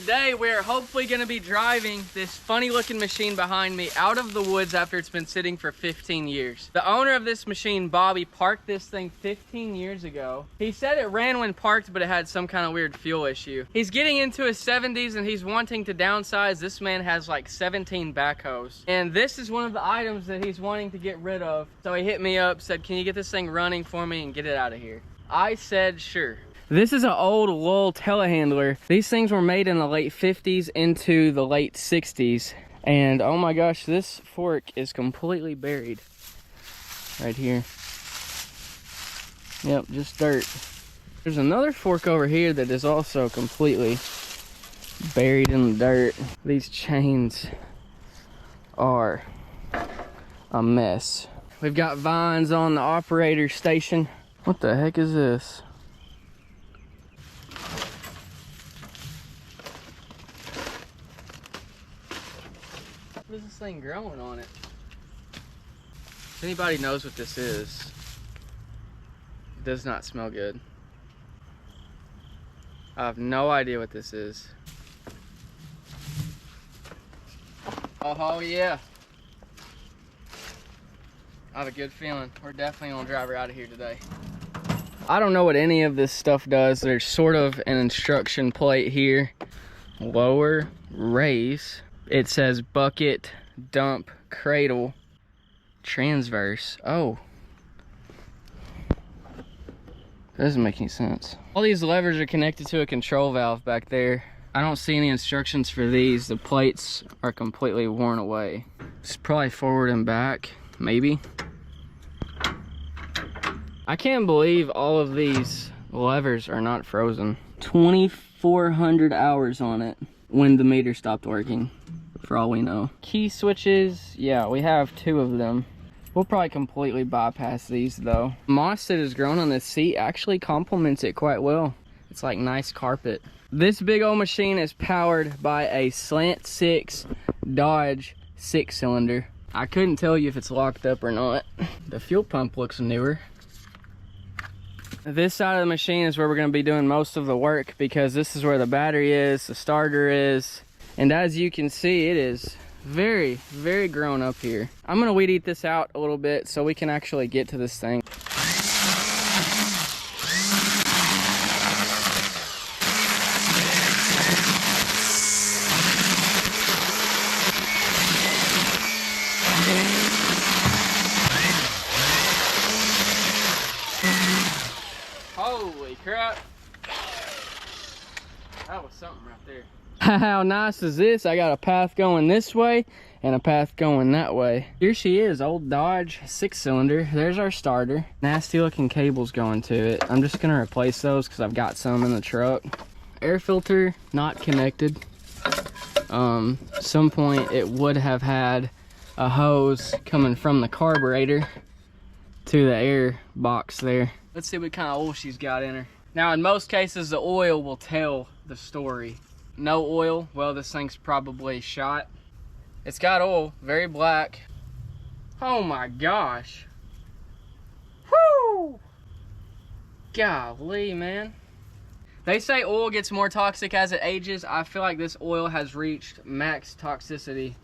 Today we're hopefully going to be driving this funny looking machine behind me out of the woods after it's been sitting for 15 years. The owner of this machine, Bobby, parked this thing 15 years ago. He said it ran when parked, but it had some kind of weird fuel issue. He's getting into his 70s and he's wanting to downsize. This man has like 17 backhoes. And this is one of the items that he's wanting to get rid of. So he hit me up, said, can you get this thing running for me and get it out of here? I said, sure. This is an old lull telehandler. These things were made in the late 50s into the late 60s. And oh my gosh, this fork is completely buried right here. Yep, just dirt. There's another fork over here that is also completely buried in the dirt. These chains are a mess. We've got vines on the operator station. What the heck is this? What is this thing growing on it? If anybody knows what this is, it does not smell good. I have no idea what this is. Oh yeah. I have a good feeling. We're definitely gonna drive her out of here today. I don't know what any of this stuff does. There's sort of an instruction plate here. Lower, raise. It says bucket, dump, cradle, transverse. Oh. That doesn't make any sense. All these levers are connected to a control valve back there. I don't see any instructions for these. The plates are completely worn away. It's probably forward and back, maybe. I can't believe all of these levers are not frozen. 2,400 hours on it when the meter stopped working, for all we know. Key switches, yeah, we have 2 of them. We'll probably completely bypass these though. Moss that has grown on this seat actually complements it quite well. It's like nice carpet. This big old machine is powered by a slant 6 Dodge 6-cylinder. I couldn't tell you if it's locked up or not. The fuel pump looks newer. This side of the machine is where we're going to be doing most of the work because this is where the battery is, the starter is. And as you can see, it is very, very grown up here. I'm going to weed eat this out a little bit so we can actually get to this thing. Holy crap. That was something right there. How nice is this? I got a path going this way and a path going that way. Here she is, old Dodge 6-cylinder. There's our starter. Nasty looking cables going to it. I'm just gonna replace those because I've got some in the truck. Air filter, not connected. Some point it would have had a hose coming from the carburetor to the air box there. Let's see what kind of oil she's got in her. Now in most cases the oil will tell the story. No oil, well this thing's probably shot. It's got oil, very black. Oh my gosh. Whoo! Golly, man. They say oil gets more toxic as it ages. I feel like this oil has reached max toxicity.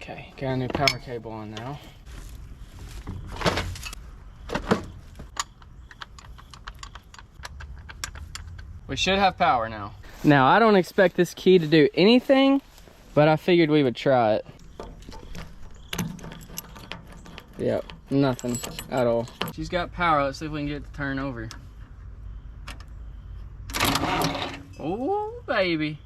Okay, got a new power cable on now. We should have power now. Now, I don't expect this key to do anything, but I figured we would try it. Yep, nothing at all. She's got power. Let's see if we can get it to turn over. Oh, baby.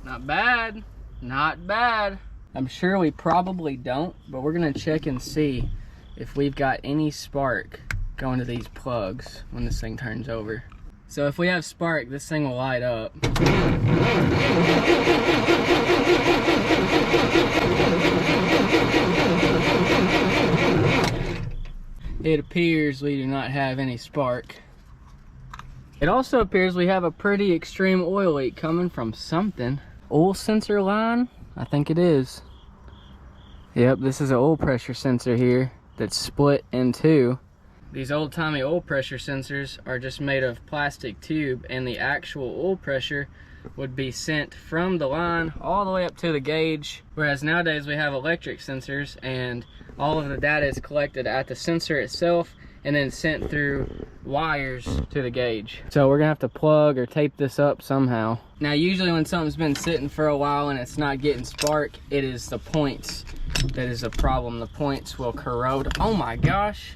Not bad. Not bad. I'm sure we probably don't, but we're gonna check and see if we've got any spark going to these plugs when this thing turns over. So if we have spark, this thing will light up. it appears we do not have any spark. It also appears we have a pretty extreme oil leak coming from something. Oil sensor line? I think it is. Yep, this is an oil pressure sensor here that's split in two. These old-timey oil pressure sensors are just made of plastic tube, and the actual oil pressure would be sent from the line all the way up to the gauge, whereas nowadays we have electric sensors and all of the data is collected at the sensor itself and then sent through wires to the gauge. So we're gonna have to plug or tape this up somehow. Now usually when something's been sitting for a while and it's not getting spark, it is the points that is a problem. The points will corrode. Oh my gosh,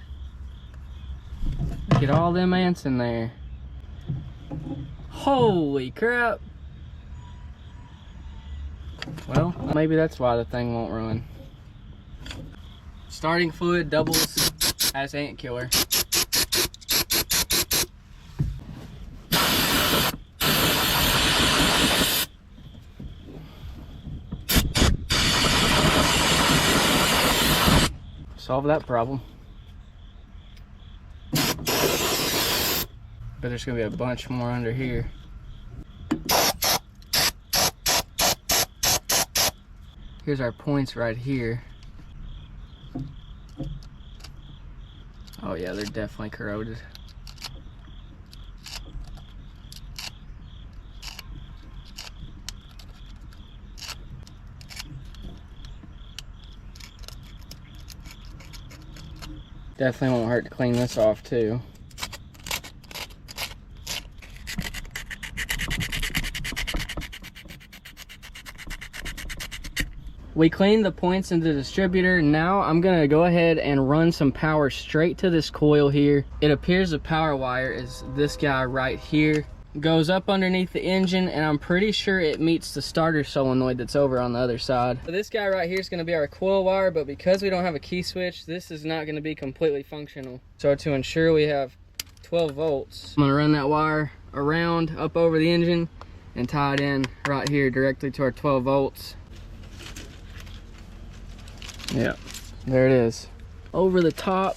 get all them ants in there. Holy crap. Well, maybe that's why the thing won't run. Starting fluid doubles as ant killer. Solve that problem. But there's gonna be a bunch more under here. Here's our points right here. Oh yeah, they're definitely corroded. Definitely won't hurt to clean this off too. We cleaned the points in the distributor. Now I'm gonna go ahead and run some power straight to this coil here. It appears the power wire is this guy right here. Goes up underneath the engine, and I'm pretty sure it meets the starter solenoid that's over on the other side. So this guy right here is gonna be our coil wire, but because we don't have a key switch, this is not gonna be completely functional. So to ensure we have 12 volts, I'm gonna run that wire around up over the engine and tie it in right here directly to our 12 volts. Yep, there it is. Over the top.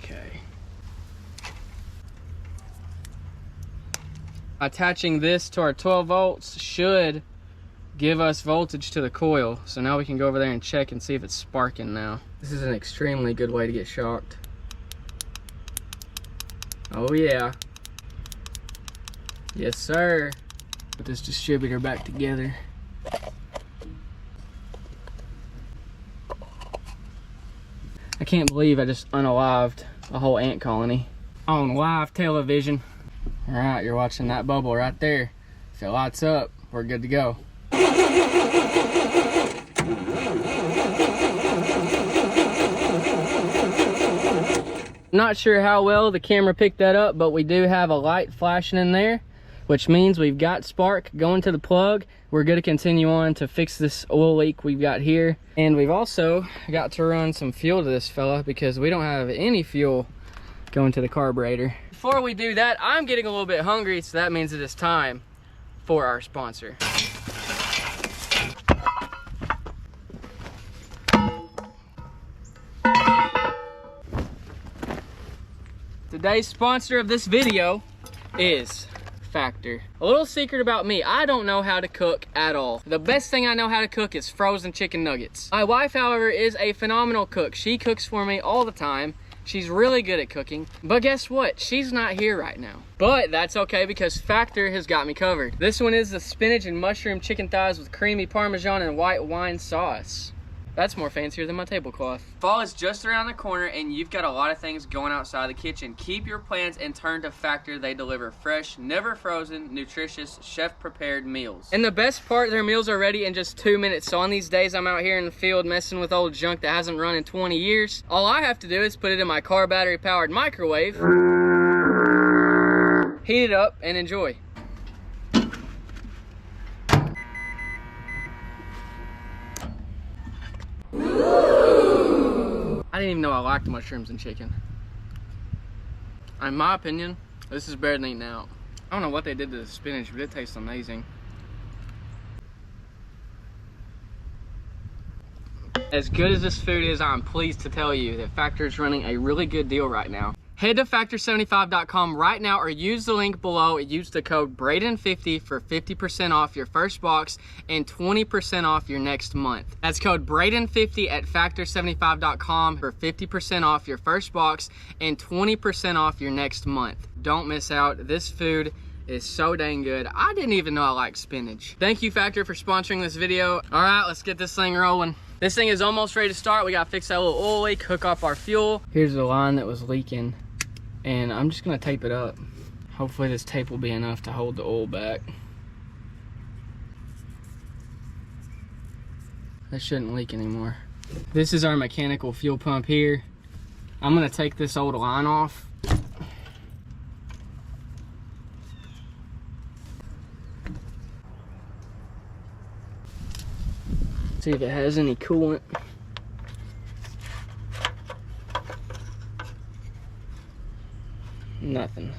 Okay. Attaching this to our 12 volts should give us voltage to the coil. So now we can go over there and check and see if it's sparking now. This is an extremely good way to get shocked. Oh yeah. Yes sir. Put this distributor back together. I can't believe I just unalived a whole ant colony on live television. All right, you're watching that bubble right there. If it lights up, we're good to go. Not sure how well the camera picked that up, but we do have a light flashing in there, which means we've got spark going to the plug. We're going to continue on to fix this oil leak we've got here. And we've also got to run some fuel to this fella because we don't have any fuel going to the carburetor. Before we do that, I'm getting a little bit hungry, so that means it is time for our sponsor. Today's sponsor of this video is Factor. A little secret about me, I don't know how to cook at all. The best thing I know how to cook is frozen chicken nuggets. My wife, however, is a phenomenal cook. She cooks for me all the time. She's really good at cooking, but guess what? She's not here right now. But that's okay because Factor has got me covered. This one is the spinach and mushroom chicken thighs with creamy Parmesan and white wine sauce. That's more fancier than my tablecloth. Fall is just around the corner and you've got a lot of things going outside the kitchen. Keep your plans and turn to Factor. They deliver fresh, never frozen, nutritious, chef-prepared meals. And the best part, their meals are ready in just 2 minutes. So on these days I'm out here in the field messing with old junk that hasn't run in 20 years, all I have to do is put it in my car battery-powered microwave, heat it up, and enjoy. I didn't even know I liked mushrooms and chicken. In my opinion, this is better than eating out. I don't know what they did to the spinach, but it tastes amazing. As good as this food is, I'm pleased to tell you that Factor is running a really good deal right now. Head to factor75.com right now or use the link below and use the code Braden50 for 50% off your first box and 20% off your next month. That's code Braden50 at factor75.com for 50% off your first box and 20% off your next month. Don't miss out. This food is so dang good. I didn't even know I liked spinach. Thank you, Factor, for sponsoring this video. All right, let's get this thing rolling. This thing is almost ready to start. We gotta fix that little oil leak, hook up our fuel. Here's the line that was leaking, and I'm just gonna tape it up. Hopefully this tape will be enough to hold the oil back. That shouldn't leak anymore. This is our mechanical fuel pump here. I'm gonna take this old line off. See if it has any coolant. Nothing.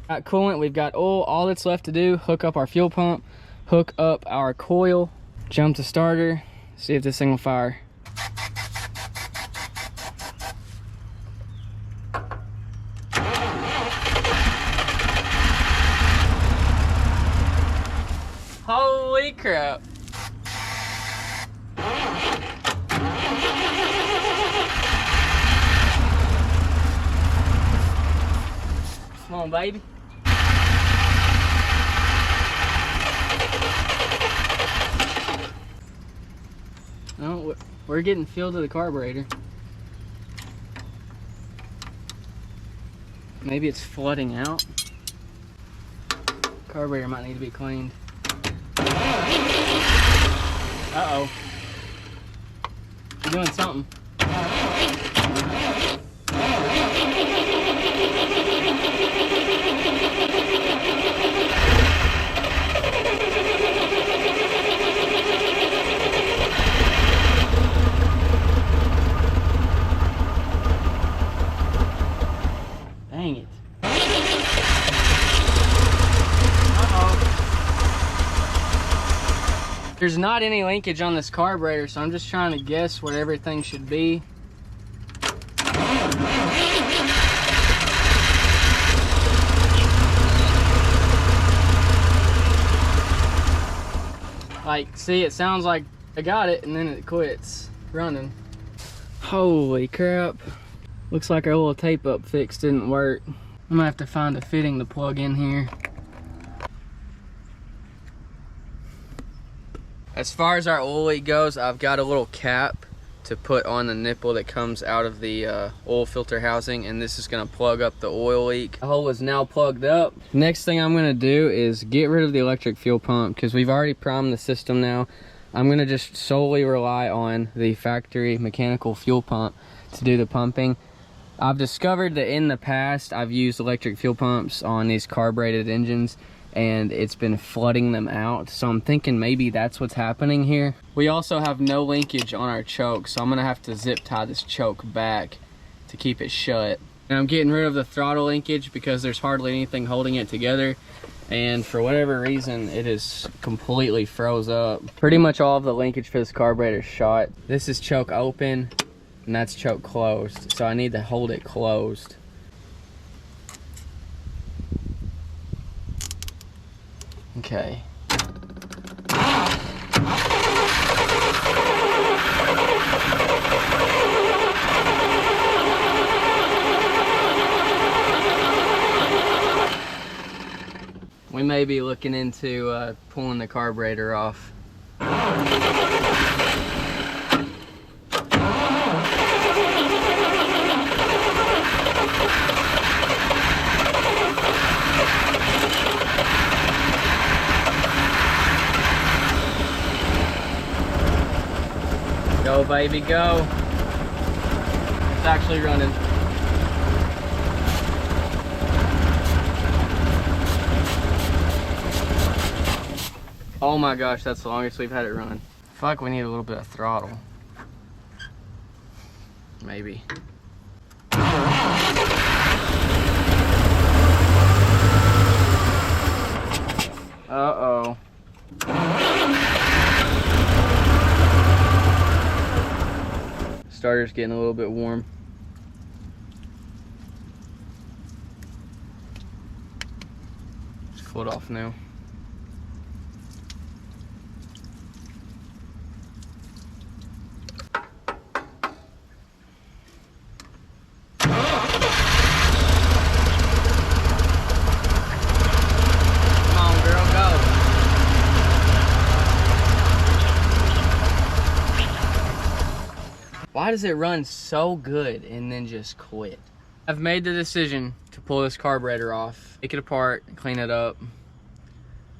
Got coolant, we've got oil. All that's left to do, hook up our fuel pump, hook up our coil, jump the starter, see if this thing will fire. Holy crap. Come on, baby. No, we're getting filled to the carburetor. Maybe it's flooding out. Carburetor might need to be cleaned. Uh-oh. You're doing something. Dang it. There's not any linkage on this carburetor, so I'm just trying to guess what everything should be. Like, see, it sounds like I got it, and then it quits running. Holy crap. Looks like our little tape up fix didn't work. I'm gonna have to find a fitting to plug in here. As far as our oil leak goes, I've got a little cap to put on the nipple that comes out of the oil filter housing, and this is gonna plug up the oil leak. The hole is now plugged up. Next thing I'm gonna do is get rid of the electric fuel pump because we've already primed the system now. I'm gonna just solely rely on the factory mechanical fuel pump to do the pumping. I've discovered that in the past I've used electric fuel pumps on these carbureted engines and it's been flooding them out, so I'm thinking maybe that's what's happening here. We also have no linkage on our choke, so I'm gonna have to zip tie this choke back to keep it shut. And I'm getting rid of the throttle linkage because there's hardly anything holding it together, and for whatever reason it is completely froze up. Pretty much all of the linkage for this carburetor is shot. This is choke open and that's choke closed, so I need to hold it closed. Okay. We may be looking into pulling the carburetor off. Go, baby, go. It's actually running. Oh my gosh, that's the longest we've had it run. I feel like we need a little bit of throttle. Maybe. starter's getting a little bit warm. Just cool it off now. Why does it run so good and then just quit? I've made the decision to pull this carburetor off, take it apart, clean it up.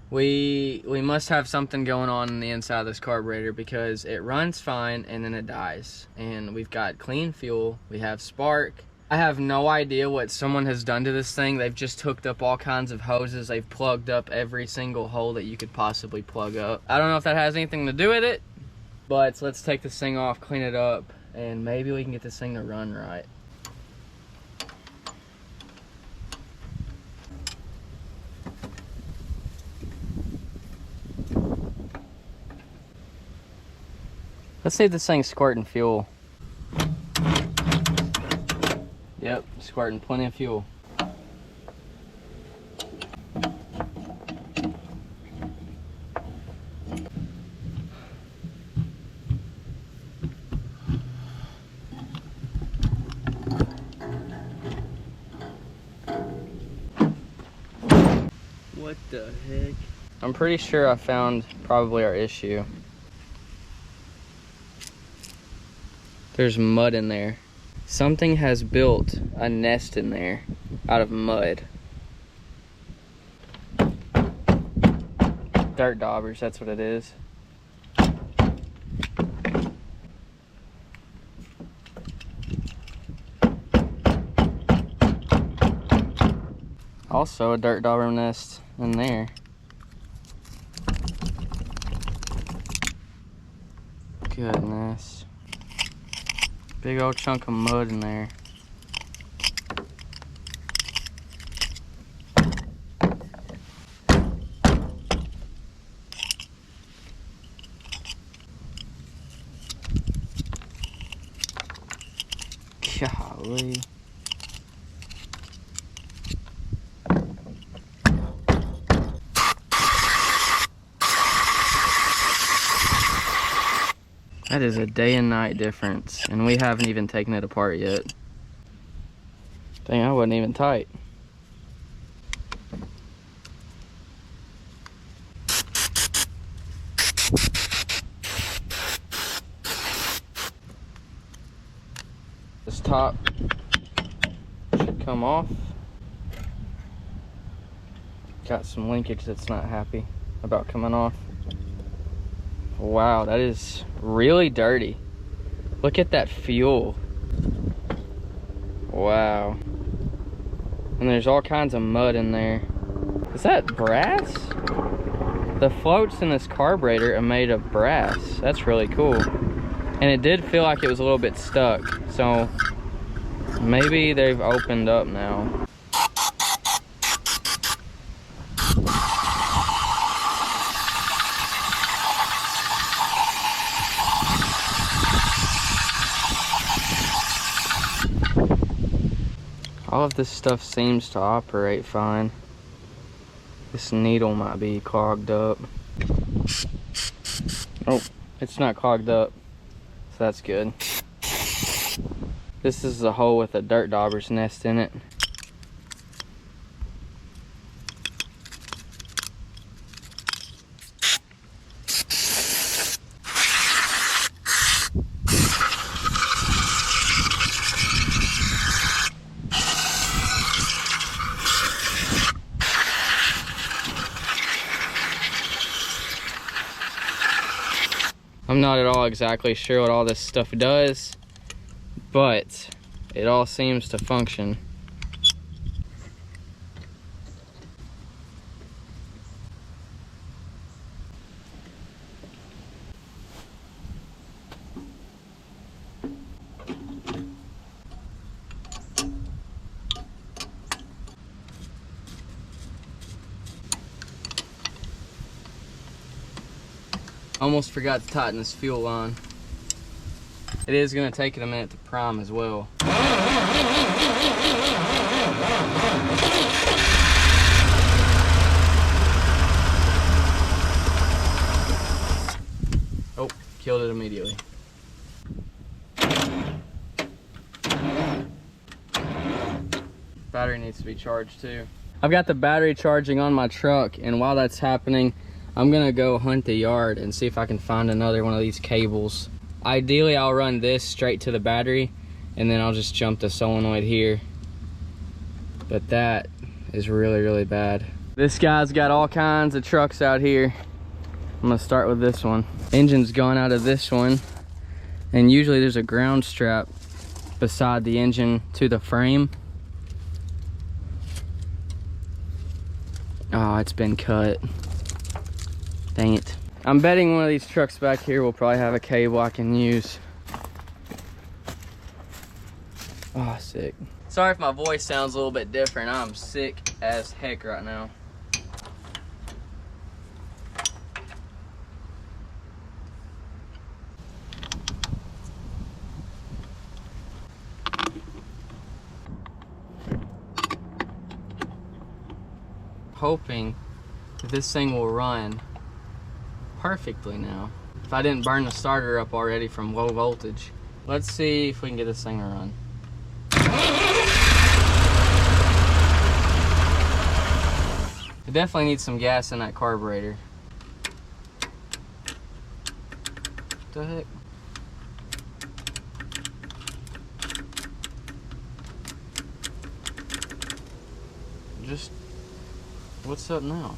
We must have something going on the inside of this carburetor because it runs fine and then it dies. And we've got clean fuel, we have spark. I have no idea what someone has done to this thing. They've just hooked up all kinds of hoses. They've plugged up every single hole that you could possibly plug up. I don't know if that has anything to do with it, but let's take this thing off, clean it up, and maybe we can get this thing to run right. Let's see if this thing's squirting fuel. Yep, squirting plenty of fuel. What the heck? I'm pretty sure I found probably our issue. There's mud in there. Something has built a nest in there out of mud. Dirt daubers, that's what it is. Also a dirt dauber nest in there. Goodness. Big old chunk of mud in there. Golly. That is a day and night difference, and we haven't even taken it apart yet. Dang, I wasn't even tight. This top should come off. Got some linkage that's not happy about coming off. Wow, that is really dirty. Look at that fuel. Wow. And there's all kinds of mud in there. Is that brass? The floats in this carburetor are made of brass. That's really cool. And it did feel like it was a little bit stuck. So maybe they've opened up now. All of this stuff seems to operate fine. This needle might be clogged up. Oh, it's not clogged up, so that's good. This is a hole with a dirt dauber's nest in it. I'm not at all exactly sure what all this stuff does, but it all seems to function. Almost forgot to tighten this fuel line. it is gonna take it a minute to prime as well. Oh, killed it immediately. Battery needs to be charged too. I've got the battery charging on my truck, and while that's happening, I'm gonna go hunt the yard and see if I can find another one of these cables. Ideally, I'll run this straight to the battery, and then I'll just jump the solenoid here. But that is really, really bad. This guy's got all kinds of trucks out here. I'm gonna start with this one. Engine's gone out of this one, and usually there's a ground strap beside the engine to the frame. Oh, it's been cut. Dang it. I'm betting one of these trucks back here will probably have a cable I can use. Oh, sick. Sorry if my voice sounds a little bit different. I'm sick as heck right now. Hoping that this thing will run perfectly now, if I didn't burn the starter up already from low voltage. Let's see if we can get this thing to run. It definitely needs some gas in that carburetor. What the heck? Just, what's up now?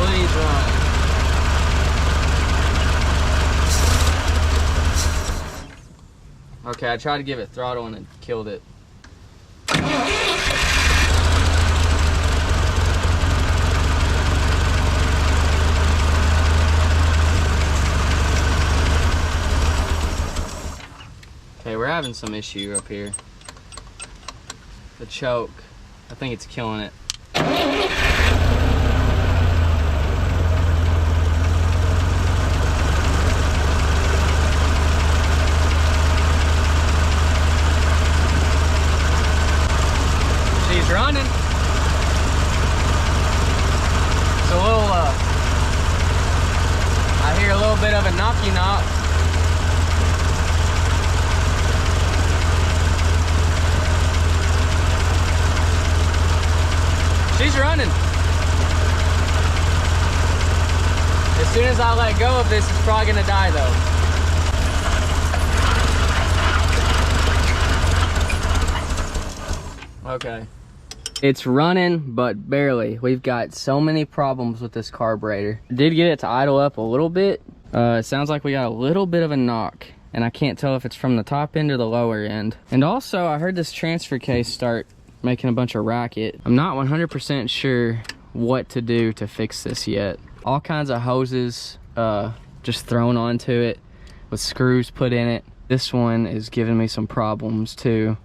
Please run. Okay, I tried to give it throttle and it killed it. Okay, we're having some issue up here. The choke, I think it's killing it. She's running. It's a little, I hear a little bit of a knocky knock. She's running. As soon as I let go of this, it's probably gonna die though. Okay. It's running, but barely. We've got so many problems with this carburetor. I did get it to idle up a little bit. It sounds like we got a little bit of a knock, and I can't tell if it's from the top end or the lower end. And also, I heard this transfer case start making a bunch of racket. I'm not 100% sure what to do to fix this yet. All kinds of hoses just thrown onto it with screws put in it. This one is giving me some problems too.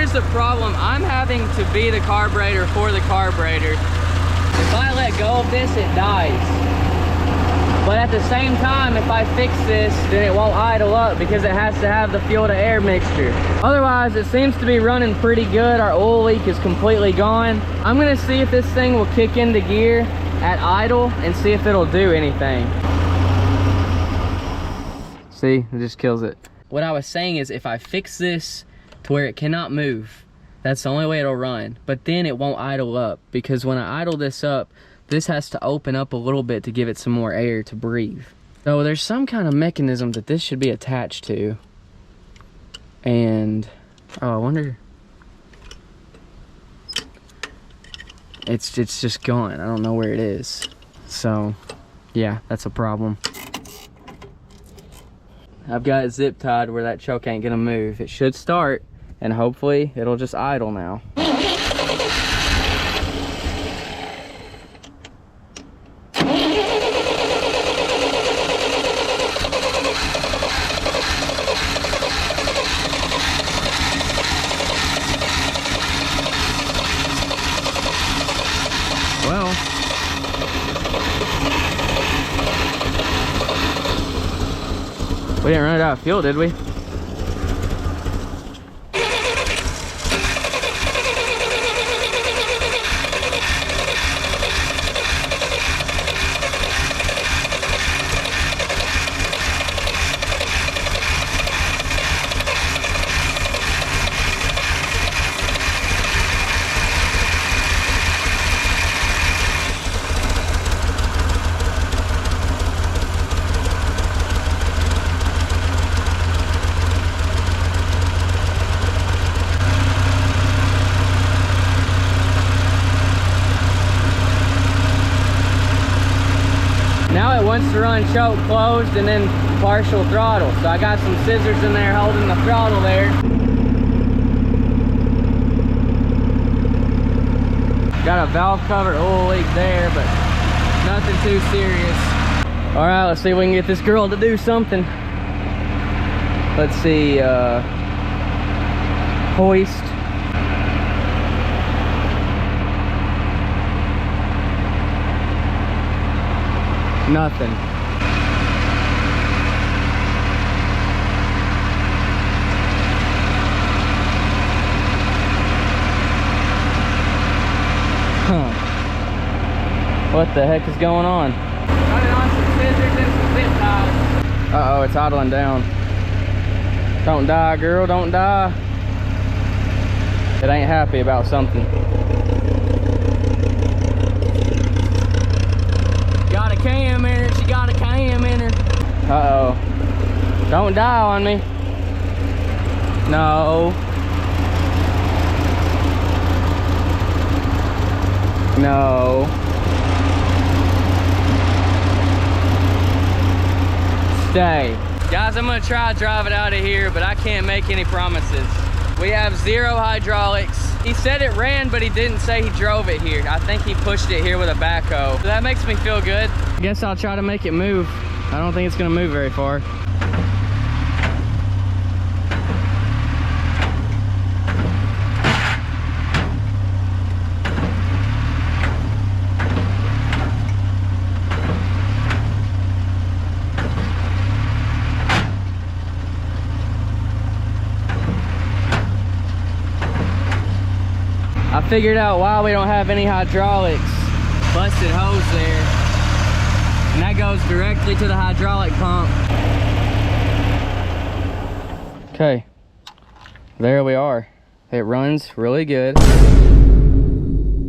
here's the problem. I'm having to be the carburetor for the carburetor. If I let go of this, it dies. But at the same time, if I fix this, then it won't idle up because it has to have the fuel to air mixture. Otherwise, it seems to be running pretty good. Our oil leak is completely gone. I'm gonna see if this thing will kick into gear at idle and see if it'll do anything. See, it just kills it. What I was saying is if I fix this to where it cannot move, that's the only way it'll run. But then it won't idle up because when I idle this up, this has to open up a little bit to give it some more air to breathe. So there's some kind of mechanism that this should be attached to. And, oh, I wonder. It's just gone. I don't know where it is. So, yeah, that's a problem. I've got it zip tied where that choke ain't gonna move. It should start, and hopefully it'll just idle now. Well, we didn't run it out of fuel, did we? Now it wants to run choke closed and then partial throttle. So I got some scissors in there holding the throttle there. Got a valve cover oil leak there, but nothing too serious. All right, let's see if we can get this girl to do something. Let's see, hoist. Nothing. Huh. What the heck is going on? Running on some scissors and some zip ties. Uh-oh, it's idling down. Don't die, girl, don't die. It ain't happy about something. Got a cam in her, she got a cam in her. Uh-oh. Don't die on me. No. No. Stay. Guys, I'm gonna try to drive it out of here, but I can't make any promises. We have 0 hydraulics. He said it ran, but he didn't say he drove it here. I think he pushed it here with a backhoe. So that makes me feel good. I guess I'll try to make it move. I don't think it's gonna move very far. I figured out why we don't have any hydraulics. Busted hose there. And that goes directly to the hydraulic pump. Okay, there we are. It runs really good.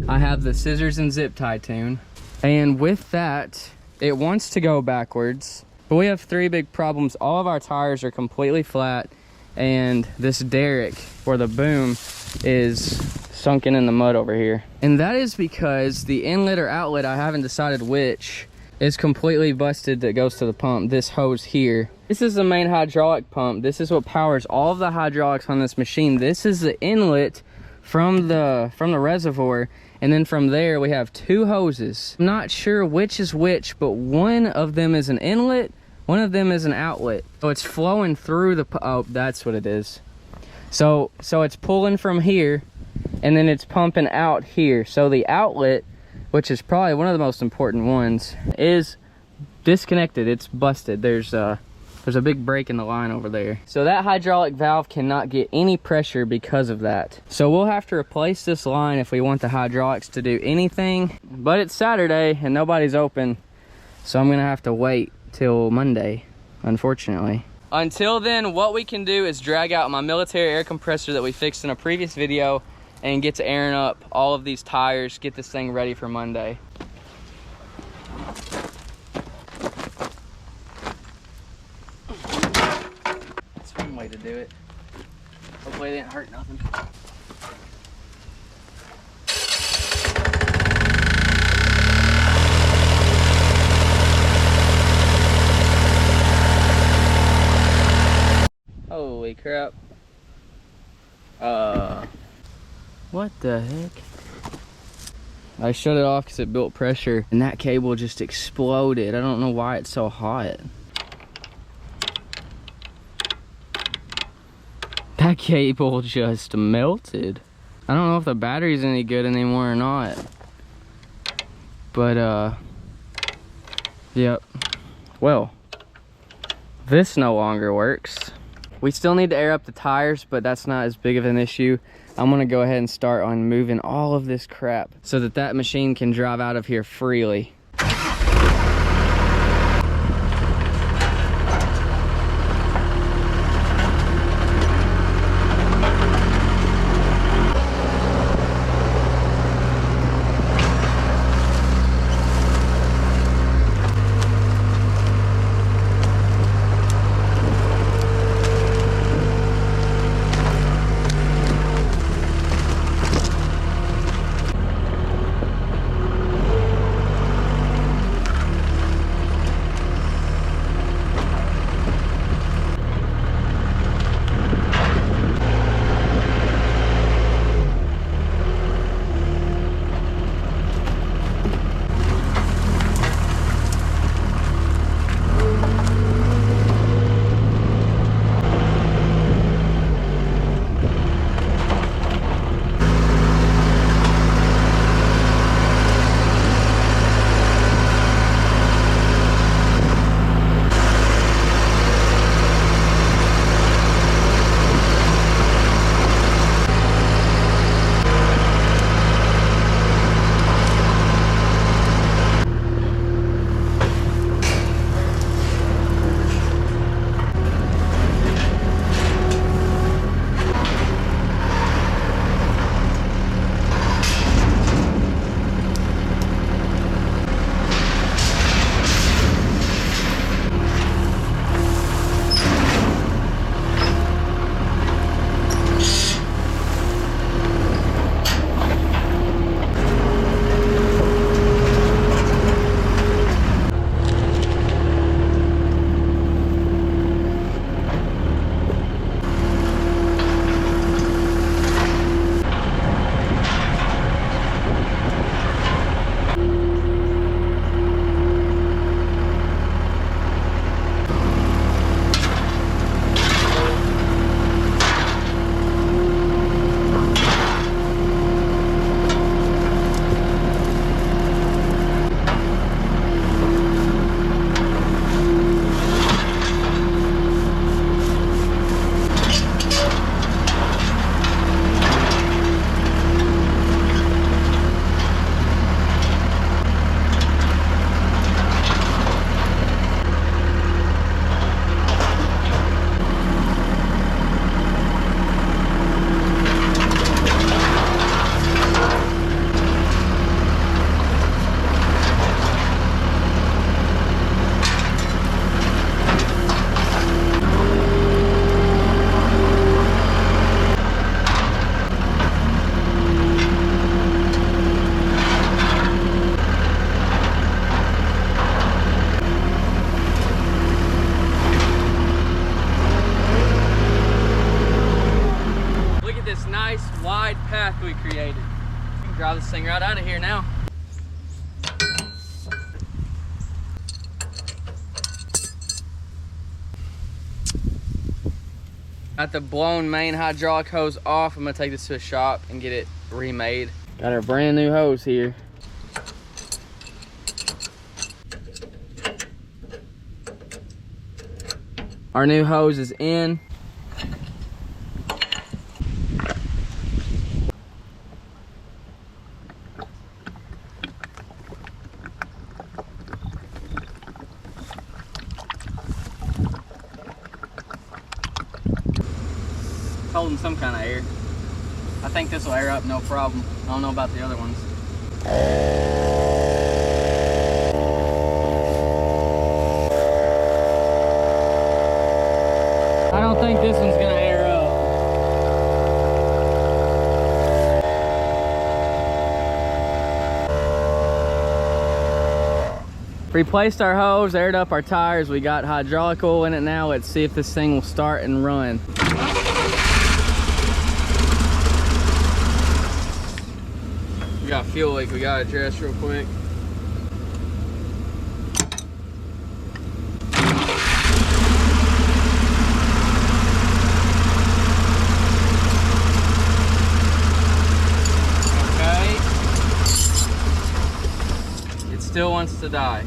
I have the scissors and zip tie tune. And with that, it wants to go backwards. But we have 3 big problems. All of our tires are completely flat. And this derrick, or the boom, is sunken in the mud over here. And that is because the inlet or outlet, I haven't decided which, is completely busted that goes to the pump. This hose here. This is the main hydraulic pump. This is what powers all of the hydraulics on this machine. This is the inlet from the reservoir. And then from there we have 2 hoses. I'm not sure which is which, but one of them is an inlet, one of them is an outlet. So it's flowing through the, oh, that's what it is. So it's pulling from here and then it's pumping out here. So the outlet, which is probably one of the most important ones, is disconnected. It's busted. There's a big break in the line over there. So that hydraulic valve cannot get any pressure because of that. So we'll have to replace this line if we want the hydraulics to do anything. But it's Saturday and nobody's open, so I'm gonna have to wait till Monday, unfortunately. Until then, what we can do is drag out my military air compressor that we fixed in a previous video and get to airing up all of these tires, get this thing ready for Monday. That's one way to do it. Hopefully it didn't hurt nothing. Holy crap. What the heck? I shut it off because it built pressure and that cable just exploded. I don't know why it's so hot. That cable just melted. I don't know if the battery's any good anymore or not. But, yep. Well, this no longer works. We still need to air up the tires, but that's not as big of an issue. I'm gonna go ahead and start on moving all of this crap so that that machine can drive out of here freely. path we created. We can drive this thing right out of here now. Got the blown main hydraulic hose off. I'm gonna take this to a shop and get it remade. Got our brand new hose here. Our new hose is in. Holding some kind of air. I think this will air up no problem. I don't know about the other ones. I don't think this one's gonna air up. Replaced our hose, aired up our tires. We got hydraulic oil in it now. Let's see if this thing will start and run. We got fuel leak we gotta address real quick. Okay. It still wants to die.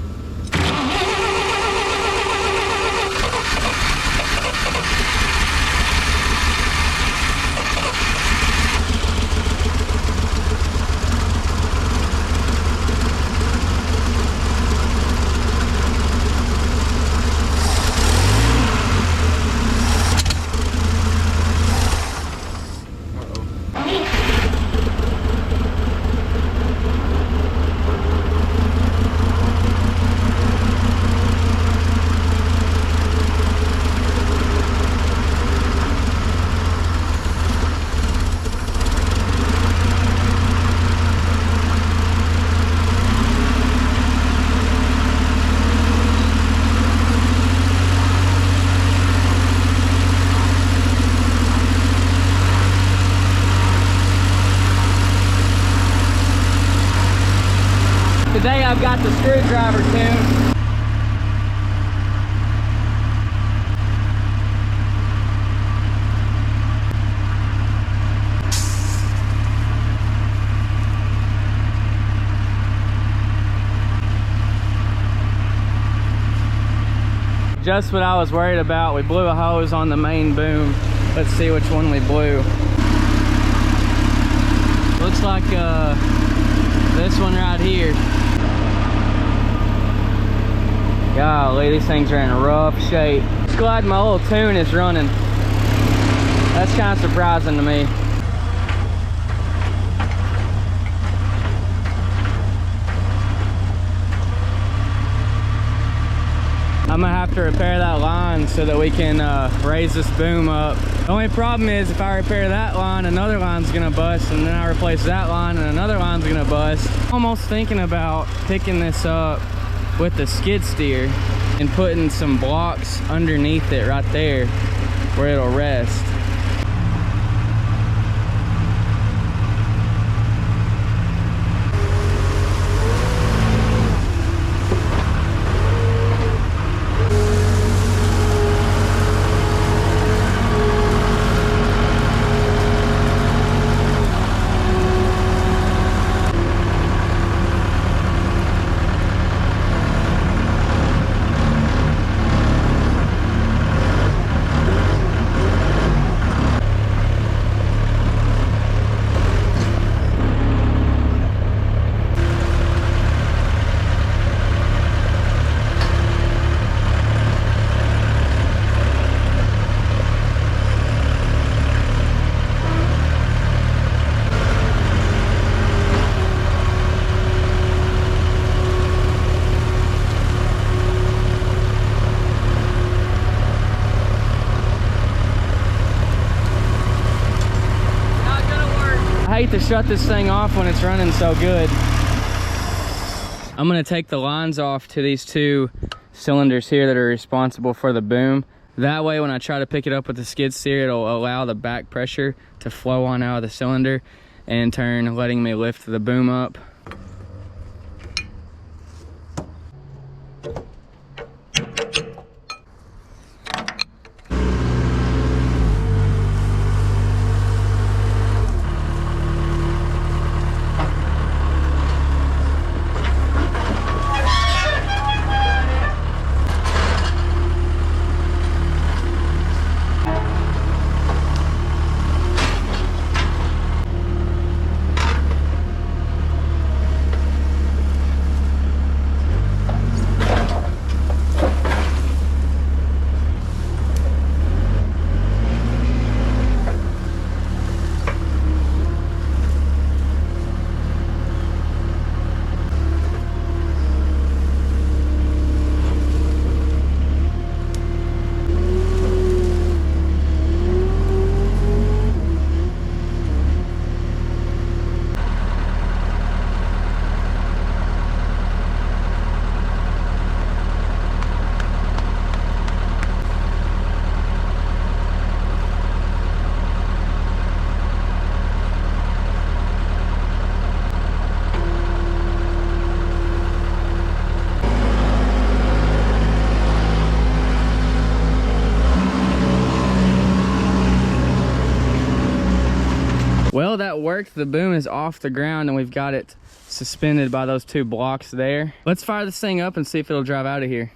Today I've got the screwdriver tuned. Just what I was worried about. We blew a hose on the main boom. Let's see which one we blew. Looks like this one right here. Golly, these things are in rough shape. Just glad my little tune is running. That's kind of surprising to me. I'm gonna have to repair that line so that we can raise this boom up. The only problem is if I repair that line, another line's gonna bust, and then I replace that line and another line's gonna bust. Almost thinking about picking this up with the skid steer and putting some blocks underneath it right there where it'll rest. I hate to shut this thing off when it's running so good. I'm gonna take the lines off to these two cylinders here that are responsible for the boom. That way when I try to pick it up with the skid steer, it'll allow the back pressure to flow on out of the cylinder and in turn letting me lift the boom up. Well, that worked. The boom is off the ground and we've got it suspended by those 2 blocks there. Let's fire this thing up and see if it'll drive out of here.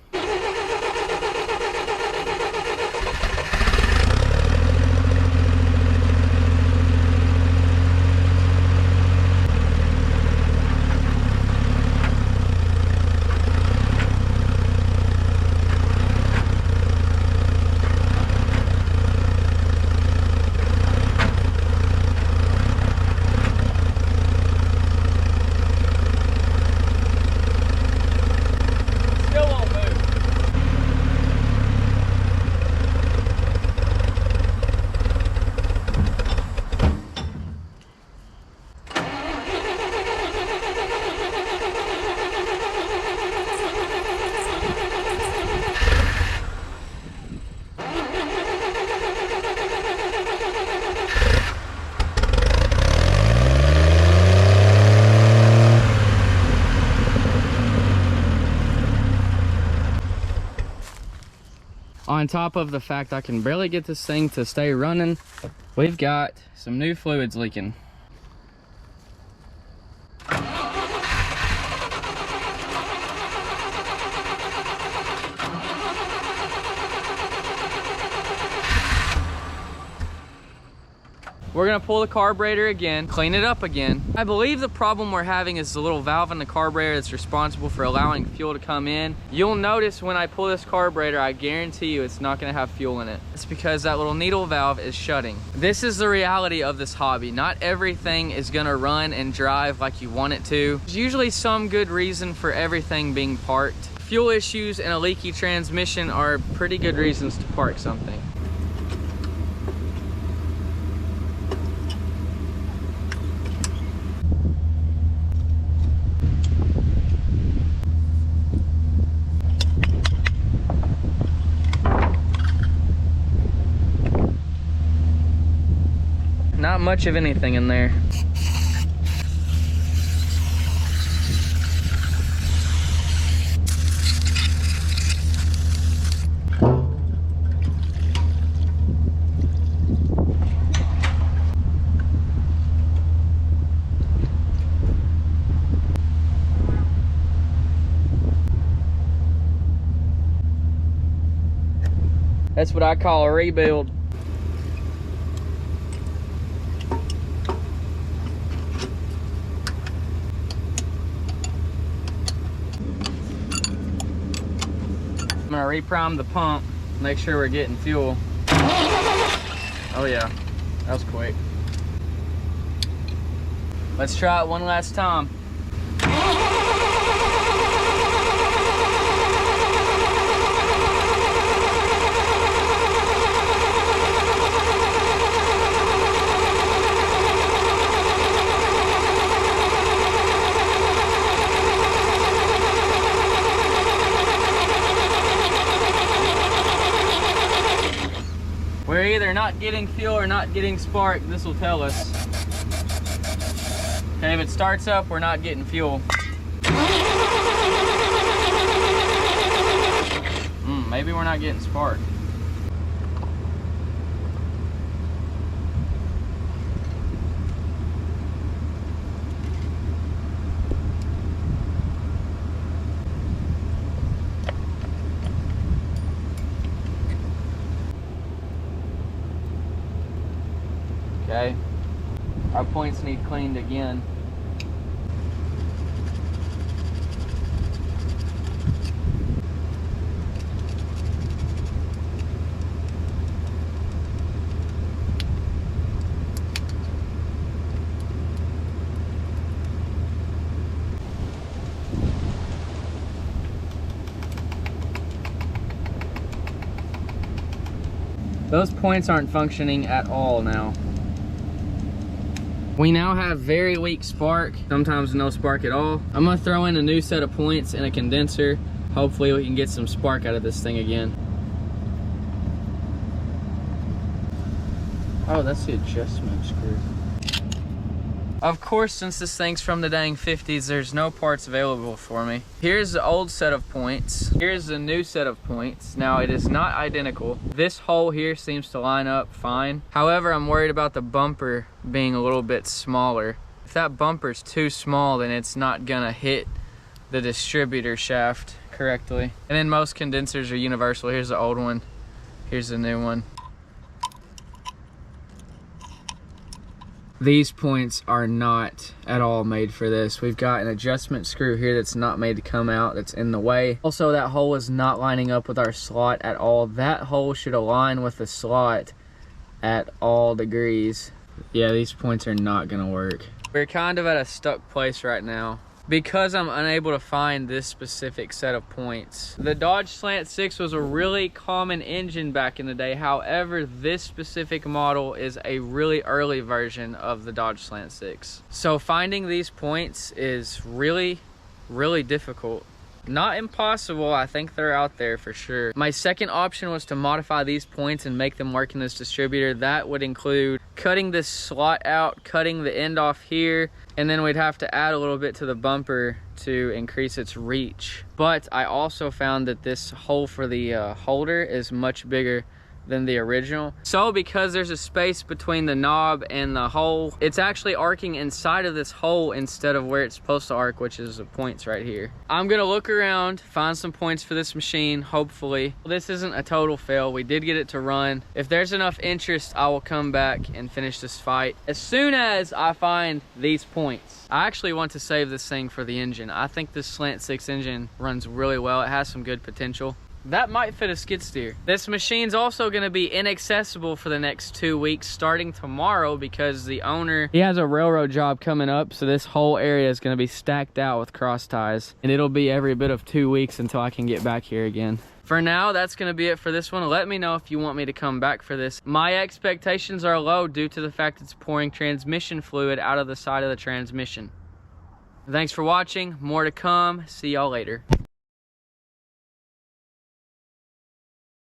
On top of the fact I can barely get this thing to stay running, we've got some new fluids leaking. We're gonna pull the carburetor again, clean it up again. I believe the problem we're having is the little valve in the carburetor that's responsible for allowing fuel to come in. You'll notice when I pull this carburetor, I guarantee you it's not gonna have fuel in it. It's because that little needle valve is shutting. This is the reality of this hobby. Not everything is gonna run and drive like you want it to. There's usually some good reason for everything being parked. Fuel issues and a leaky transmission are pretty good reasons to park something. Not much of anything in there. That's what I call a rebuild. I'm gonna reprime the pump, make sure we're getting fuel. Oh yeah, that was quick. Let's try it one last time. We're either not getting fuel or not getting spark. This will tell us. Okay, if it starts up, we're not getting fuel. Maybe we're not getting spark. Okay, our points need cleaned again. Those points aren't functioning at all now. We now have very weak spark, sometimes no spark at all. I'm gonna throw in a new set of points and a condenser. Hopefully we can get some spark out of this thing again. Oh, that's the adjustment screw. Of course, since this thing's from the dang 50s, there's no parts available for me. Here's the old set of points. Here's the new set of points. Now, it is not identical. This hole here seems to line up fine. However, I'm worried about the bumper being a little bit smaller. If that bumper's too small, then it's not gonna hit the distributor shaft correctly. And then most condensers are universal. Here's the old one. Here's the new one. These points are not at all made for this. We've got an adjustment screw here that's not made to come out, that's in the way. Also, that hole is not lining up with our slot at all. That hole should align with the slot at all degrees. Yeah, these points are not gonna work. We're kind of at a stuck place right now because I'm unable to find this specific set of points. The Dodge Slant 6 was a really common engine back in the day. However, this specific model is a really early version of the Dodge Slant 6. So finding these points is really, really difficult. Not impossible, I think they're out there for sure. My second option was to modify these points and make them work in this distributor. That would include cutting this slot out, cutting the end off here, and then we'd have to add a little bit to the bumper to increase its reach. But I also found that this hole for the holder is much bigger than the original. So because there's a space between the knob and the hole, it's actually arcing inside of this hole instead of where it's supposed to arc, which is the points right here. I'm gonna look around, find some points for this machine, hopefully. This isn't a total fail. We did get it to run. If there's enough interest, I will come back and finish this fight as soon as I find these points. I actually want to save this thing for the engine. I think this Slant 6 engine runs really well. It has some good potential. That might fit a skid steer. This machine's also gonna be inaccessible for the next 2 weeks starting tomorrow because the owner, he has a railroad job coming up, so this whole area is gonna be stacked out with cross ties, and it'll be every bit of 2 weeks until I can get back here again. For now, that's gonna be it for this one. Let me know if you want me to come back for this. My expectations are low due to the fact it's pouring transmission fluid out of the side of the transmission. Thanks for watching. More to come. See y'all later.